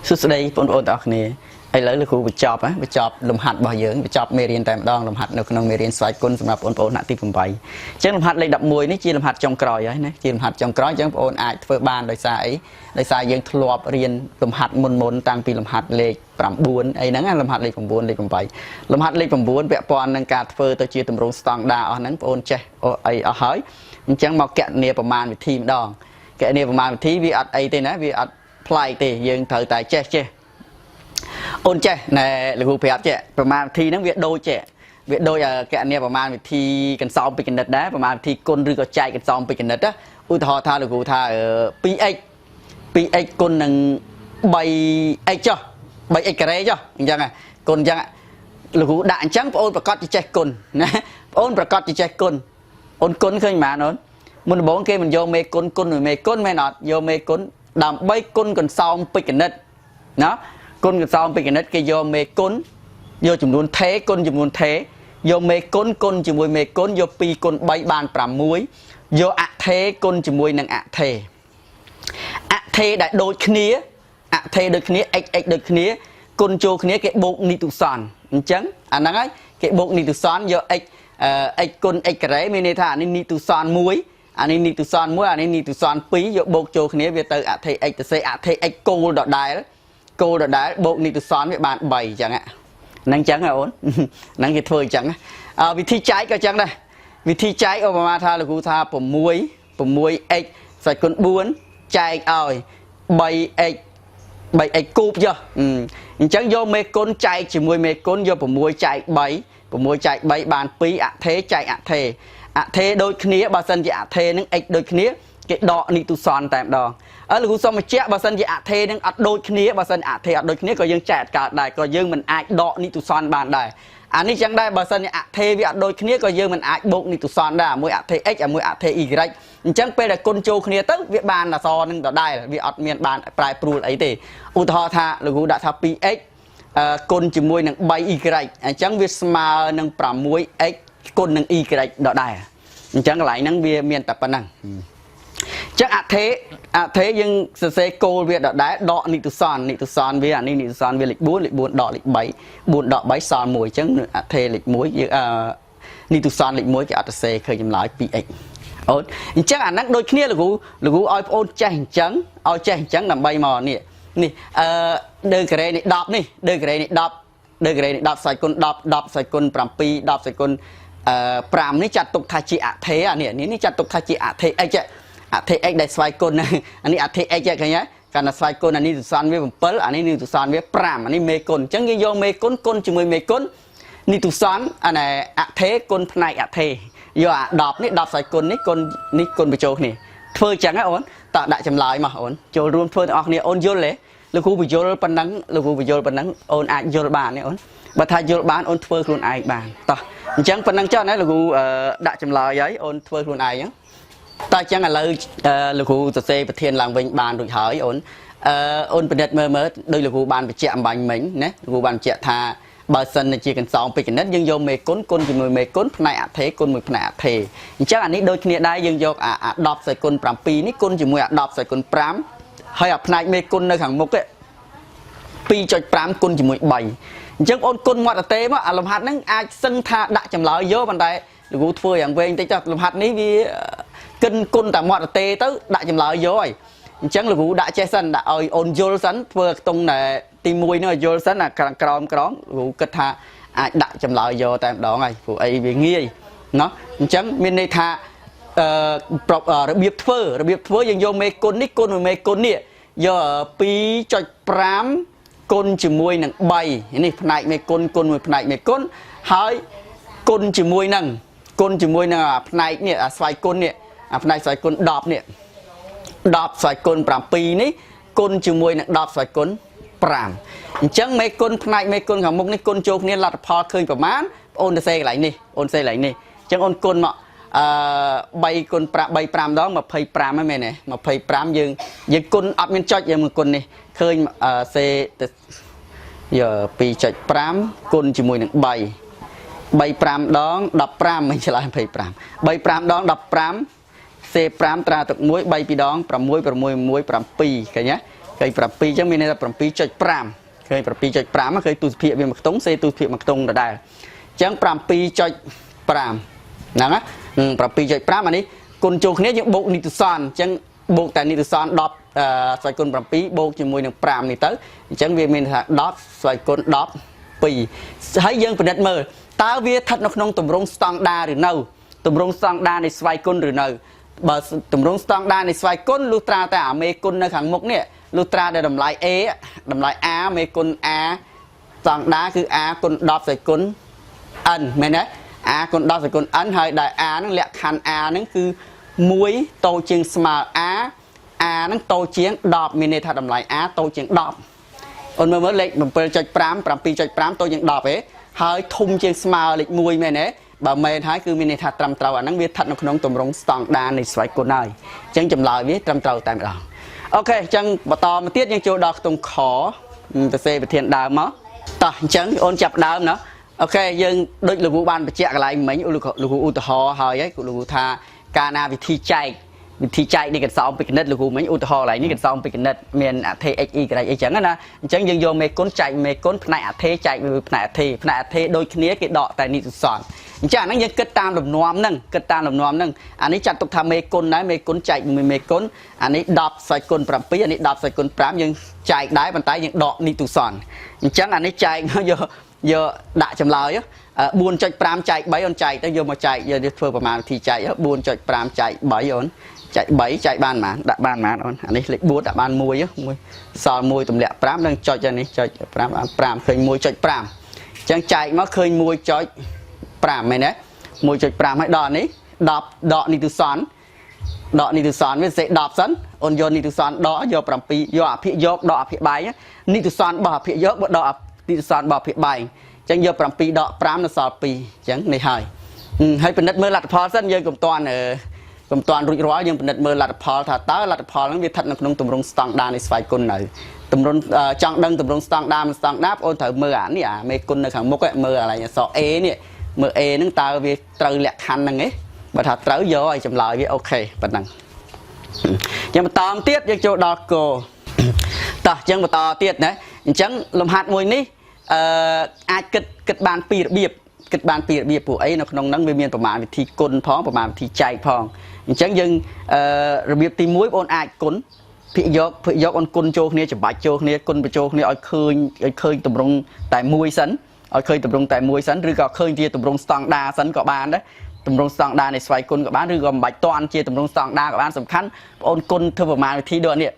สุดท้ายปนออกเนี่ยไอ้เลยลูกครูไปจอบลมหัดบ่อยเยอะไปจอบเมเรียนแต่ดองลมหัดในขนมเมเรียนสายกุลสำหรับปนหน้าที่ผมไปเช่นลมหัดเลยดับมวยนี่จีลมหัดจงกรอยนะจีลมหัดจงกรอยจังปนอาจเฟื่อบานโดยสายยังทลบเรียนลมหัดมนตั้งปีลมหัดเลขปรำบุญไอ้นั่งลมหัดเลขปรำบุญเลขผมไปลมหัดเลขปรำบุญแบบปอนนังการเฟื่อตัวจีตำรงสตองดาวนั้นปนเจไอ้เอาเฮ้ยจังมาแกะเนียประมาณวิธีดองแกะเนียประมาณวิธีวิอัดไอ้เต้นะวิอัดพลายเตยังเถอตายเจ๊โอนเจในหรือผู้เพียบเจประมาณทีนั้นเวียดโดเจเวียดโดแกเนี่ยประมาณทีกันซ้อมไปกันนัดนะประมาณทีก้นหรือก็ใจกันซ้อมไปกันนัดนะอุทธรท่าหรือผู้ท่าปีเอ็กก้นหนึ่งใบเอ็กจ้ะใบเอ็กกระเรจ้ะยังไงก้นยังหรือผู้ด่านจังโอนประกอบจะใจก้นนะโอนประกอบจะใจก้นโอนก้นเคยมาโน้นมันบอกว่ามันโยเมก้นหรือเมก้นไม่หนอดโยเมก้นดำใบก้นกันซ้อมไปกันนัดเนาะก้นกับซองเป็นกันนัดก็โยเมก้นโยจุ่มนวลเทก้นจุ่มนวลเทโยเมก้นจุ่มมวยเมก้นโยปีก้นใบบานปรามวยโยอะเทก้นจุ่มมวยนังอะเทได้โดดขี้อะเทโดดขี้เอ็กโดดขี้ก้นโจขี้เกะโบกนิตุสอนจังอันนั้นไงเกะโบกนิตุสอนโยเอ็กก้นเอ็กกระไรไม่ในท่านี่นิตุสอนมวยอันนี้นิตุสอนมวยอันนี้นิตุสอนปีโยโบกโจขี้เวเตอร์อะเทเอ็กแต่เซอะเทเอ็กโกลดอดได้โกดได้โบกนิตุสอนvới bạn bảy chẳng ạ năng trắng là ổn năng cái thôi chẳng vị thi trái có chẳng đây vị thi trái Obama tha là cụ thaผมmuối egg phải con buôn trái ơi bảy egg cúp chưa chẳng vô mê con trái chỉ muối mê con vôผมmuối trái bảy bàn pí ạ thế trái ạ thế đôi khía bà sân ạ thế nâng egg đôi khía cái đọ nitu son tạm đo ở là cú xong mà che bà sân ạ thế nâng ắt đôi khía bà sân ạ thế ắt đôi khía có dương chẹt cả đại có dương mình ai đọ nitu son bàn đại anh ấy chẳng đây bà sân ạ thế với ắt đôi khía có dương mình ai bộ nitu son đã mỗi ạ thế x à mỗi ạ thế y chẳng pe là con châu khía tức việc bàn là so nâng đọ đại là vì ắt miền bàn prai pru ấy thì u thọ tha là cú đã tha px con chỉ môi nâng bay y chẳng việc mà nâng pram môi x con nâng y đọ đại chẳng lại nâng bia miền tập năng chắc ạ thế nhưng sẽ cô việc đã đọ nị tu son với nị tu son với lịch 4 đọ lịch 7 4 đọ 7 son mùi chẳng ạ thế lịch muối nị tu son lịch muối cái ạ sẽ khởi nhầm lại px ổn chắc ạ năng đôi kia là cú oi ôn chanh trắng làm bay mò nè đơn cái này đọc sai con pram pi đọc sai con pram ní chặt tục thay chị ạ thế à nè ní chặt tục thay chị ạ thế ấy chứ ạ thế ấy đại xoay con này anh ấy ạ thế ấy chứ cái nhá còn là xoay con anh ấy xoan với một pớ anh ấy tu xoan với pram anh ấy mê con chẳng như do mê con chỉ mê con ní tu xoan anh này ạ thế con này ạ thế do ạ đọc xoay con ní con bị trâu nè phơi chẳng á ổn tạo đại chấm lại mà ổn trâu luôn phơi ọt nè ổn vô lẽ lúc khu bị vô pan nắng ổn ai vô bàn nè ổn bà thay vô bàn ổn phơi luôn ai bàn ta chẳng phần năng cho này là cụ đại chấm lại ấy ôn phơi luôn ai nhá ta chẳng là lời là cụ tự xe bật thiên làng vinh bàn được hỏi ôn bật đất mơ đây là cụ bàn bị chạm bánh mình nè cụ bàn chạm tha bờ sân này chỉ cần xong bị cái nét nhưng vô mê côn thì mười mê côn này thế côn mười này thế chắc là ní đôi khi đây nhưng vô đọc sai côn pram pi ní côn chỉ mười đọc sai côn pram hay này mê côn nơi hàng mục ấy pi cho pram côn chỉ mười 7 chẳng ôn côn ngoại tê mà làm hạt nắng ai sân tha đã chậm lại vô bàn tay cụ phơiอย่างvề tay cho làm hạt ní vì cân côn tại ngoại tê tới đã chậm lại vô rồi chẳng là cụ đã che sân đã ôn vô sân phơi tung này tim mùi nó vô sân là còng cụ kết tha ai đã chậm lại vô tại đó này cụ ấy bị nghi nó chẳng bên đây tha biếp phơi nhưng vô mê côn ní côn nè giờ pi cho pram côn chỉ môi nằng bay này này mày côn mày này mày côn hỏi côn chỉ môi nằng này nè xoay côn nè này xoay côn đọp xoay côn pram pi ní côn chỉ môi nằng đọp xoay côn pram chẳng mấy côn này mấy côn hàng mục ní côn chốt ní là pha khơiประมาณôn xe lại nè chẳng ôn côn mà bay côn bay pram đó mà phơi pram mấy mày nè mà phơi pram dương côn ấp miên chót dương một côn nè khơi xe giờ pi chạch pram côn chỉ mùi nặng bay pram đón đập pram mình sẽ lại bay pram đón đập pram xe pram tra tục muối bay pi đón pram muối pram pi cái nhá ឃើញ7ចឹងមានន័យថា 7.5 ឃើញ 7.5 ឃើញទូសភាគវាមួយខ្ទង់សេទូសភាគមួយខ្ទង់ដដែលអញ្ចឹង 7.5 ហ្នឹងណា 7.5 អានេះគុណចូលគ្នាយើងបូកនីតិសនអញ្ចឹងបូកតែនីតិសន10ស្វ័យគុណ7បូកជាមួយនឹង5នេះទៅអញ្ចឹងវាមានថា10ស្វ័យគុណ12ហើយយើងពិនិត្យមើលតើវាស្ថិតនៅក្នុងទម្រង់ស្តង់ដារឬនៅទម្រង់ស្តង់ដារនៃស្វ័យគុណឬនៅបើទម្រង់ស្តង់ដារនៃស្វ័យគុណលុះត្រាតែអាមេគុណនៅខាងមុខនេះលុះត្រាតែតម្លៃ A តម្លៃ A មេគុណ A ស្តង់ដារគឺ A គុណ10ស្វ័យគុណ n មែនទេ A គុណ10ស្វ័យគុណ n ហើយដែល A ហ្នឹងលក្ខខណ្ឌ A ហ្នឹងគឺ1តូចជាងស្មើ A ហ្នឹងតូចជាង10មានន័យថាតម្លៃ A តូចជាង10អូនមើលលេខ 7.5 7.5 តូចជាង10ទេហើយធំជាងស្មើលេខ1មែនទេបើមែនហើយគឺមានន័យថាត្រឹមត្រូវអាហ្នឹងវាស្ថិតនៅក្នុងទម្រង់ស្តង់ដារនៃស្វ័យគុណហើយអញ្ចឹងចម្លើយវាត្រឹមត្រូវតែម្ដងអូខេអញ្ចឹងបន្តមកទៀតយើងចូលដល់ខ្ទង់ខទៅសេប្រធានដើមមកតោះអញ្ចឹងអូនចាប់ដើមណាអូខេយើងដូចលោកគ្រូបានបញ្ជាក់កន្លែងមិញលោកគ្រូឧទាហរណ៍ហើយលោកគ្រូថាការណាវិធីចែកនេះកន្សោមពីគណិតលោកគ្រូមិញឧទាហរណ៍កន្លែងនេះកន្សោមពីគណិតមានអថេ x y អីចឹងណាអញ្ចឹងយើងយកមេគុណចែកមេគុណផ្នែកអថេចែកមួយផ្នែកអថេដូចគ្នាគេដកតែនីតិសនអញ្ចឹងអាហ្នឹងយើងគិតតាមលំនាំហ្នឹងអានេះចាត់ទុកថាមេគុណដែរមេគុណចែកមួយមេគុណអានេះ10ស្វ័យគុណ7អានេះ10ស្វ័យគុណ5យើងចែកដែរប៉ុន្តែយើងដកនីតិសនអញ្ចឹងអានេះចែកយកដាក់ចម្លើយ 4.5 ចែក3អូនចែកទៅយកមកចែកយកធ្វើប្រមាណវិធីចែក 4.5 ចែក3អូនចែក3ចែកបានប៉ុន្មានដាក់បានប៉ុន្មានអូនអានេះលេខ4ដាក់បាន1សល់1ទម្លាក់5នឹងចុចនេះចុច5បាន5ឃើញ 1.5 អញ្ចឹងចែកមកឃើញ 1.5 មែនទេ 1.5 ហើយដល់នេះ10ដកនីតិសនវាសេ10សិនអូនយកនីតិសនដកយក7យកអភិយកដកអភិបាយនីតិសនរបស់អភិយកបើដកនីតិសនរបស់អភិបាយអញ្ចឹងយក7ដក5នៅសល់2អញ្ចឹងនេះហើយពិនិត្យមើលលទ្ធផលសិនយើងកុំតាន់រួចរាល់យើងពិនិត្យមើលលទ្ធផលថាតើលទ្ធផលហ្នឹងវាស្ថិតនៅក្នុងទម្រង់ស្តង់ដារនៃស្វ័យគុណនៅទម្រង់ចង់ដឹងទម្រង់ស្តង់ដារមិនស្តង់ដារបងអូនត្រូវមើលអានេះអាមេគុណនៅខាងមុខមើលកន្លែងអក្សរ A នេះមើល A ហ្នឹងតើវាត្រូវលក្ខខណ្ឌហ្នឹងទេបើថាត្រូវយកឲ្យចម្លើយវាអូខេប៉ុណ្ណឹងយើងបន្តទៀតយើងចូលដល់គោតោះយើងបន្តទៀតណាអញ្ចឹងលំហាត់មួយនេះអាចគិតបានពីររបៀបពួកអីនៅក្នុងហ្នឹងវាមានប្រមាណវិធីគុណផងប្រមាណវិធីចែកផងអញ្ចឹងយើងរបៀបទី1បងអូនអាចគុណភាគយកអូនគុណចូលគ្នាច្បាច់ចូលគ្នាគុណបញ្ចូលគ្នាឲ្យឃើញទម្រង់តែមួយសិនឲ្យឃើញទម្រង់តែមួយសិនឬក៏ឃើញជាទម្រង់ស្តង់ដារសិនក៏បានដែរទម្រង់ស្តង់ដារនៃស្វ័យគុណក៏បានឬក៏មិនបាច់តាន់ជាទម្រង់ស្តង់ដារក៏បានសំខាន់បងអូនគុណធ្វើប្រមាណវិធីដូចនេះ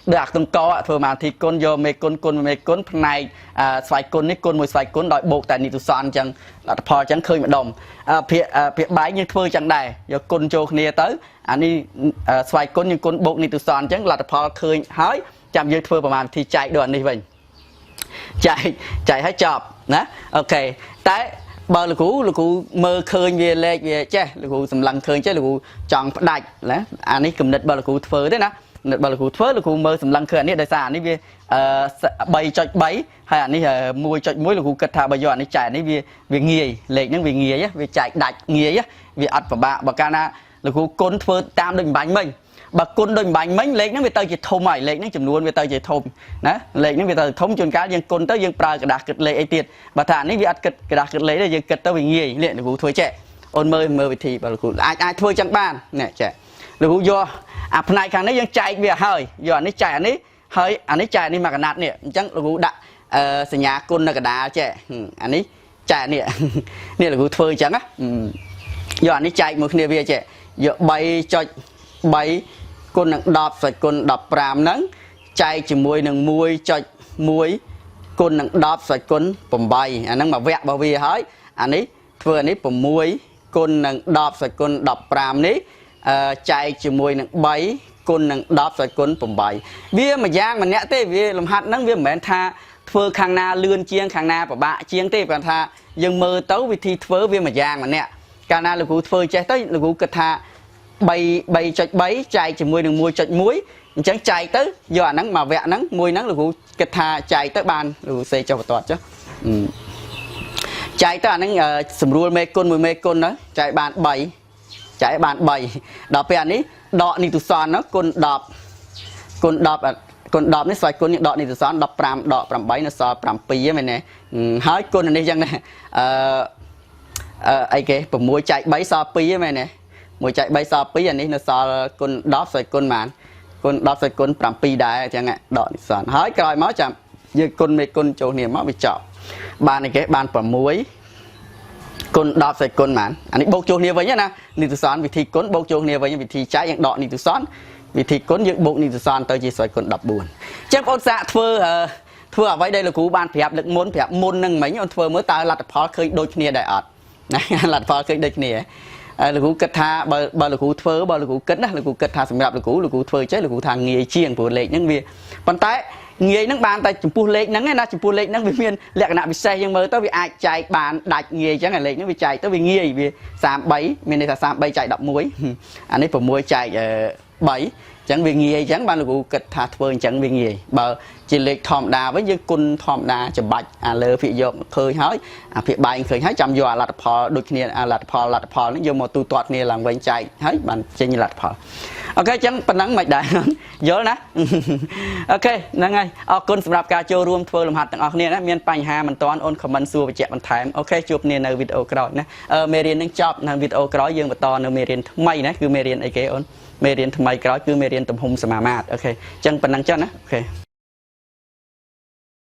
ដូចអាខ្ទង់កធ្វើប្រមាណវិធីគុណយកមេគុណមេគុណផ្នែកស្វ័យគុណនេះគុណមួយស្វ័យគុណដោយបូកតែនីតិសនអញ្ចឹងលទ្ធផលអញ្ចឹងឃើញម្ដុំភាគបែកយើងធ្វើអញ្ចឹងដែរយកគុណចូលគ្នាទៅអានេះស្វ័យគុណយើងគុណបូកនីតិសនអញ្ចឹងលទ្ធផលឃើញហើយចាំយើងធ្វើប្រមាណវិធីចែកដូចអានេះវិញចែកឲ្យចប់ណាអូខេតែបើលោកគ្រូមើលឃើញវាលេខវាចេះលោកគ្រូសម្លឹងឃើញចេះលោកគ្រូចង់ផ្ដាច់ណាអានេះគំនិតបើលោកគ្រូធ្វើទេណាបើលោកគ្រូធ្វើលោកគ្រូមើលសម្លឹងឃើញអានេះដោយសារអានេះវា3.3ហើយអានេះ1.1លោកគ្រូគិតថាបើយកអានេះចែកអានេះវាងាយលេខហ្នឹងវាងាយវាចែកដាច់ងាយវាអត់ពិបាកបើកាលណាលោកគ្រូគុណធ្វើតាមដូចបាញ់មិញបើគុណដូចបាញ់មិញលេខហ្នឹងវាទៅជាធំហើយលេខហ្នឹងចំនួនវាទៅជាធំណាលេខហ្នឹងវាទៅធំជួនកាលយើងគុណទៅយើងប្រើกระดาษគិតលេខអីទៀតបើថានេះវាអត់គិតกระดาษគិតលេខទេយើងគិតទៅវាងាយនេះលោកគ្រូធ្វើចេះអូនមើលវិធីបើលោកគ្រូអាចធ្វើចឹងបាននេះចេះលោកគ្រូយកអាផ្នែកខាងនេះយើងចែកវាហើយយកអានេះចែកអានេះហើយអានេះចែកនេះមកកណាត់នេះអញ្ចឹងលោកគ្រូដាក់សញ្ញាគុណនៅកណ្ដាលចេះអានេះចែកនេះលោកគ្រូធ្វើអញ្ចឹងណាយកអានេះចែកមួយគ្នាវាចេះយក3.3គុណនឹង10ស្វ័យគុណ15ហ្នឹងចែកជាមួយនឹង 1.1 គុណនឹង10ស្វ័យគុណ8អាហ្នឹងមកវគ្គរបស់វាហើយអានេះធ្វើអានេះ6គុណនឹង10ស្វ័យគុណ15នេះចែកជាមួយនឹង3គុណនឹង10ស្វ័យគុណ8វាមួយយ៉ាងម្នាក់ទេវាលំហាត់ហ្នឹងវាមិនមែនថាធ្វើខាងណាលឿនជាងខាងណាពិបាកជាងទេព្រោះថាយើងមើលទៅវិធីធ្វើវាមួយយ៉ាងម្នាក់កាលណាលោកគ្រូធ្វើចេះទៅលោកគ្រូគិតថា3.3ចែកជាមួយនឹង 1.1 អញ្ចឹងចែកទៅយកអាហ្នឹងមកវគ្គហ្នឹងមួយហ្នឹងលោកគ្រូគិតថាចែកទៅបានលោកគ្រូសេចុះបន្ទាត់ចុះចែកទៅអាហ្នឹងស្រួលមេគុណមួយមេគុណទៅចែកបាន3ដល់ពេលអានេះដកនីតិសនគុណ10 គុណ10នេះស្វ័យគុណយើងដកនេះទៅសល់15ដក8នៅសល់7មែនទេហើយគុណនេះចឹងដែរអីគេ6ចែក3សល់2មែនទេ1ចែក3សល់2អានេះនៅសល់គុណ10ស្វ័យគុណបានគុណ10ស្វ័យគុណ7ដែរអញ្ចឹងដកនេះសល់ហើយក្រោយមកចាំយើងគុណមេគុណចូលគ្នាមកវាចប់បានអីគេបាន6គុណ10ស្វ័យគុណបានអានេះបូកចូលគ្នាវិញណានេះទៅសល់វិធីគុណបូកចូលគ្នាវិញវិធីចែកយើងដកនេះទៅសល់វិធីគុណយើងបូកនេះទៅសល់ទៅជាស្វ័យគុណ14អញ្ចឹងបងសាកធ្វើអ្វីដែលលោកគ្រូបានប្រាប់លើកមុនហ្នឹងមិញអូនធ្វើមើលតើលទ្ធផលឃើញដូចគ្នាដែរអត់ណាលទ្ធផលឃើញដូចគ្នាលោកគ្រូគិតថាបើលោកគ្រូធ្វើបើលោកគ្រូគិតណាលោកគ្រូគិតថាសម្រាប់លោកគ្រូធ្វើចេះលោកគ្រូថាងាយជាងព្រោះលេខហ្នឹងវាប៉ុន្តែងាយហ្នឹងបានតែចំពោះលេខហ្នឹងណាចំពោះលេខហ្នឹងវាមានលក្ខណៈពិសេសយើងមើលទៅវាអាចចែកបានដាច់ងាយអញ្ចឹងលេខហ្នឹងវាចែកទៅវាងាយវា33មានន័យថា33ចែក11អានេះ6ចែក3អញ្ចឹងវាងាយអញ្ចឹងបានលោកគ្រូគិតថាធ្វើអញ្ចឹងវាងាយបើជាលេខធម្មតាវិញយើងគុណធម្មតាច្បាច់អាលើភាគយកឃើញហើយអាភាគបែងឃើញហើយចាំយកអាលទ្ធផលដូចគ្នាអាលទ្ធផលនេះយកមកទូទាត់គ្នាឡើងវិញចែកហើយបានចេញលទ្ធផលអូខេអញ្ចឹងប៉ុណ្ណឹងមិនដែរយល់ណាអូខេហ្នឹងហើយអរគុណសម្រាប់ការចូលរួមធ្វើលំហាត់ទាំងអស់គ្នាណាមានបញ្ហាមិនទាន់អូនខមមិនសួរបញ្ជាក់បន្ថែមអូខេជួបគ្នានៅវីដេអូក្រោយណាមេរៀននឹងចប់នៅវីដេអូក្រោយយើងបន្តនៅមេរៀនថ្មីណាគឺមេរៀនអីគេអូនមេរៀនថ្មីក្រោយគឺមេរៀនទំហំសមាមាត្រអូខេអញ្ចឹងប៉ុណ្ណឹងចុះណាអូខេ